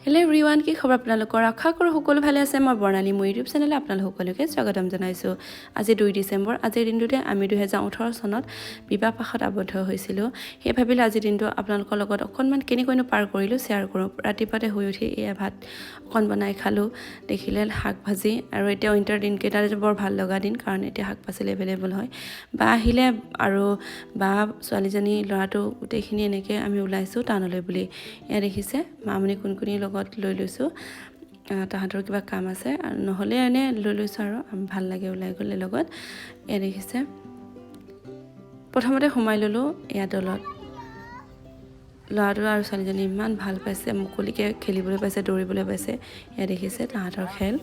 Hello' everyone, কি খবৰ আপোনালোকৰ? আশা কৰোঁ সকলো ভালে আছে। মই বৰ্ণালী, মোৰ ইউটিউব চেনেলে আপোনালোক সকলোকে স্বাগতম জনাইছোঁ। আজি 2 ডিচেম্বৰ। আজিৰ দিনটোতে আমি 2018 চনত বিবাহপাশত আবদ্ধ হৈছিলোঁ। সেই ভাবিলে আজিৰ দিনটো আপোনালোকৰ লগত অকণমান কেনেকৈনো পাৰ কৰিলোঁ শ্বেয়াৰ কৰোঁ। ৰাতিপুৱাতে শুই উঠি এয়া ভাত অকণ বনাই খালোঁ, দেখিলে শাক ভাজি। আৰু এতিয়া উইণ্টাৰ দিনকেইটাত বৰ ভাল লগা দিন, কাৰণ এতিয়া শাক পাচলি এভেইলেবল হয়। বা আহিলে আৰু বা ছোৱালীজনী ল'ৰাটো গোটেইখিনি এনেকৈ আমি ওলাইছোঁ টাউনলৈ বুলি। এয়া দেখিছে মামনি কুনকুনিৰ লগত লৈ লৈছোঁ, তাহাঁতৰ কিবা কাম আছে, নহ'লে এনেই লৈ লৈছোঁ আৰু ভাল লাগে ওলাই গ'লে লগত। এয়া দেখিছে প্ৰথমতে সোমাই ল'লোঁ এয়া দলত। ল'ৰাটো আৰু ছোৱালীজনী ইমান ভাল পাইছে, মুকলিকৈ খেলিবলৈ পাইছে, দৌৰিবলৈ পাইছে। এয়া দেখিছে তাহাঁতৰ খেল।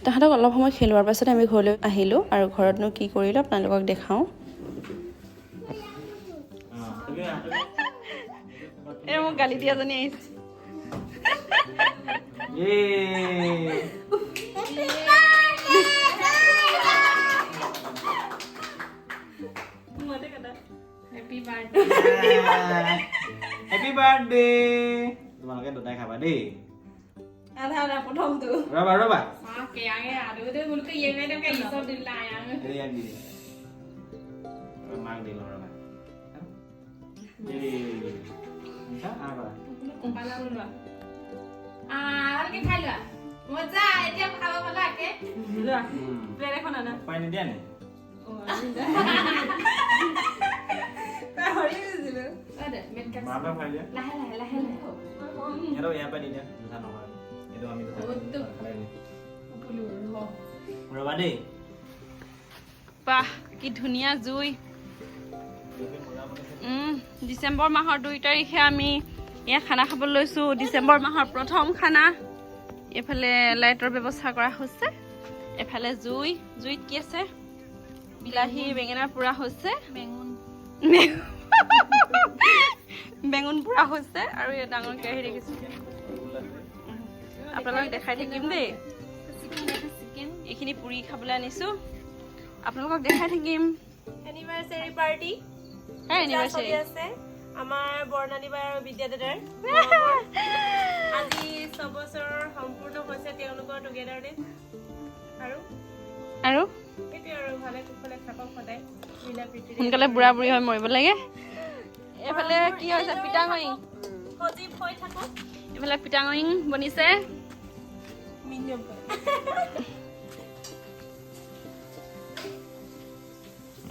তাহাঁতক অলপ সময় খেলোৱাৰ পাছত আমি ঘৰলৈ আহিলোঁ, আৰু ঘৰতনো কি কৰিলোঁ আপোনালোকক দেখাওঁ। এই মোক গালি দিয়াজনী আহিছে। Happy birthday. তোমালোকে দুটাই খাবা দেই। আধা প্ৰথমটো ৰবা ৰবা মাক দি লওঁ ৰবা। পাই নিদিয়া নি? মাৰ খাই দিয়া। ইয়াৰ পৰা দি দিয়া, দুটা নহয়। এইটো আমি ৰবা দেই। বাহ, কি ধুনীয়া জুই। ডিচেম্বৰ মাহৰ 2 তাৰিখে আমি ইয়াত খানা খাবলৈ লৈছোঁ। ডিচেম্বৰ মাহৰ প্ৰথম খানা। এইফালে লাইটৰ ব্যৱস্থা কৰা হৈছে, এফালে জুইত কি আছে, বিলাহী বেঙেনা পোৰা হৈছে, বেঙুন পোৰা হৈছে, আৰু এই ডাঙৰ কেৰাহী দেখিছোঁ। আপোনালোকক দেখাই থাকিম দেই। এইখিনি পুৰি খাবলৈ আনিছোঁ, আপোনালোকক দেখাই থাকিম। এনিভাৰ্চাৰী পাৰ্টি এনিভাৰ্চাৰী আছে আমাৰ বৰ্ণালী বাই আৰু বিদ্যা দাদাৰ। আজি 6 বছৰ সম্পূৰ্ণ হৈছে তেওঁলোকৰ টুগেডাৰনেছ। আৰু সেইটোৱে আৰু ভালে কুশলে থাকক সদায়, মিলা প্ৰীতিৰে। সোনকালে বুঢ়া বুঢ়ী হৈ মৰিব লাগে। এইফালে কি হৈছে, পিঠাগুড়ি সজীৱ হৈ থাকক। এইফালে পিঠাগুড়ি বনিছে।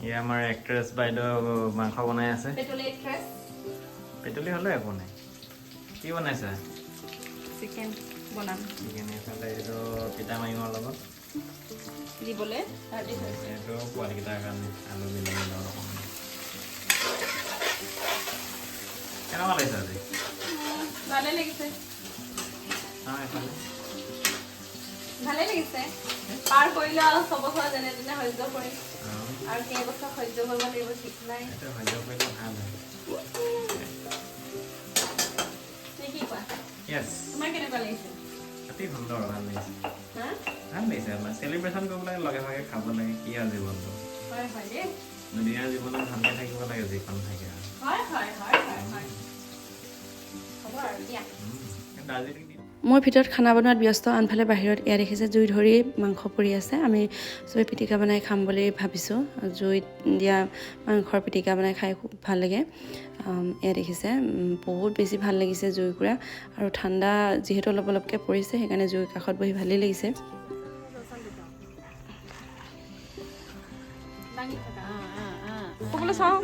এয়া আমাৰ এক্ট্ৰেছ বাইদেউ মাংস বনাই আছে। পেটলি হ'লে একো নাই। কি বনাইছা? চিকেন বনাম। চিকেন। এইফালে এইটো পিঠা মাৰিঙৰ লগত দিবলৈ এইটো পোৱালিকেইটাৰ কাৰণে আলু বিলাহী লগত অকণমান। কেনেকুৱা লাগিছে আজি? ভালে লাগিছে, এইফালে ভালে লাগিছে। পাৰ কৰিলে আৰু 6 বছৰ যেনে তেনে সহ্য কৰিম, আৰু কেইবছৰ সহ্য কৰিব লাগিব ঠিক নাই। সহ্য কৰিলে ভাল হয়। কি কোৱা? য়েছ, তোমাৰ কেনেকুৱা লাগিছে? অতি সুন্দৰ, ভাল লাগিছে। হা? ভাল লাগিছে। আমাৰ চেলিব্ৰেশ্যন কৰিব লাগে, লগে ভাগে খাব লাগে। কি আৰু জীৱনটো, হয় হয় দেই, দুনিয়াৰ জীৱনত ভালকৈ থাকিব লাগে যিখন থাকে আৰু। হয় হয় হয় হয় হয়, হ'ব আৰু দিয়া। দাৰ্জিলিং মই ভিতৰত খানা বনোৱাত ব্যস্ত, আনফালে বাহিৰত এয়া দেখিছে জুই ধৰি মাংস পৰি আছে। আমি চবেই পিটিকা বনাই খাম বুলি ভাবিছোঁ। জুইত দিয়া মাংসৰ পিটিকা বনাই খাই খুব ভাল লাগে। এয়া দেখিছে বহুত বেছি ভাল লাগিছে জুইকুৰা, আৰু ঠাণ্ডা যিহেতু অলপ অলপকৈ পৰিছে, সেইকাৰণে জুইৰ কাষত বহি ভালেই লাগিছে। ক'বলৈ চাওঁ,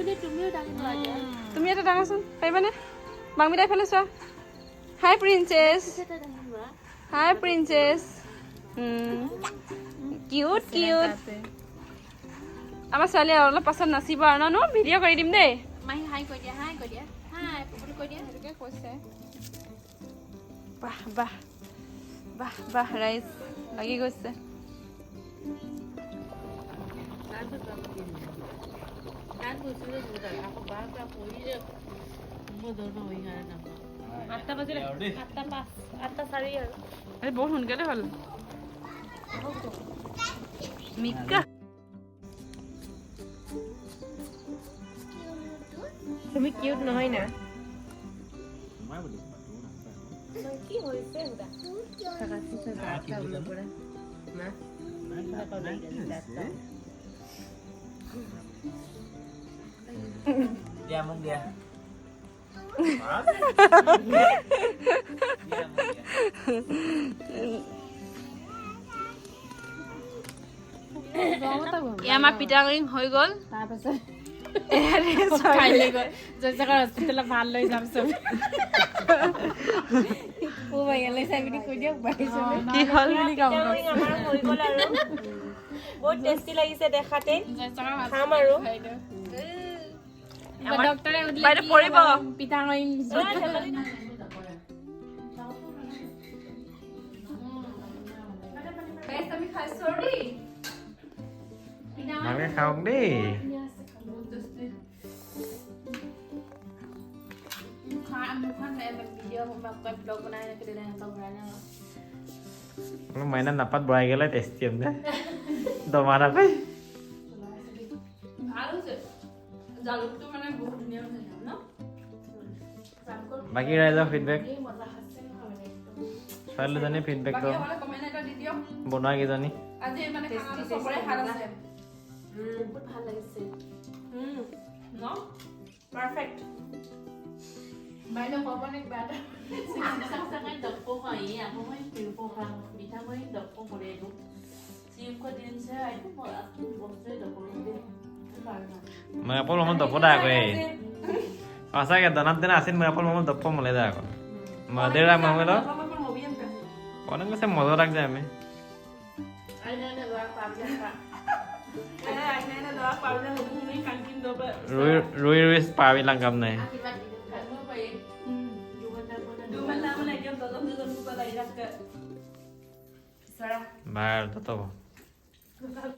তুমি এটা ডাঙৰচোন, পাৰিবানে? বাংমিতা এইফালে চোৱা। হাই প্ৰিন্সেছ, হাই প্ৰিন্সেছ। Cute cute. আমাৰ ছোৱালীয়ে অলপ পাছত নাচিব আৰু ন, ভিডিঅ' কৰি দিম দেই। বাহ বাহ বাহ বাহ, ৰাইজ লাগি গৈছে। আঠটা বাজিলে 8টা 5 8টা 4 আৰু এই বহুত সোনকালে হ'ল মিকা তুমি কিউট নহয় না মই বুলি কি হৈছে উদা থাকা চিচা দাঁতটা ওলাই পৰে না দিয়া মোক দিয়া আমাৰ পিটাৰিং হৈ গ'ল তাৰপাছত খাইলে গৈ জয়সাগৰ হস্পিটেলত ভাল লৈ যাম চব ও ভাইলে চাইবিনি কৈ দিয়ক বাইছো কি হ'ল বুলি কম আমাৰ হৈ গ'ল আৰু বহুত টেষ্টি লাগিছে দেখাতে খাম আৰু ডক্টৰে বাইদেউ পৰিব পিটাৰিং ভালকে খাওক দেই মাইনা নাপাত বৰাই গেলে টেষ্টি আম দে দমা নাপাই বাকী ৰাইজৰ ফিডবেক ছোৱালীজনী ফিডবেকটো বনোৱা কেইজনী পাৰফেক্ট বাইদেউ ক'বনে কিবা এটা চাগে ডক্টৰ হয় আকৌ মই ফিল্প খাম মিঠা মই ডক্টৰ কৰে এইটো চিপ দিনছে আইটো বস্তু ডক্টৰ মই আপল মমত দপদা আকৌ এই সঁচাকে দনাত দিনা আছিল মই আপল মমত দপ মলে যায় আকৌ মদেৰা মমল অনেক কৈছে মজা লাগছে আমি ৰুই ৰুই পাবিলাম কাম নাই বাৰ তত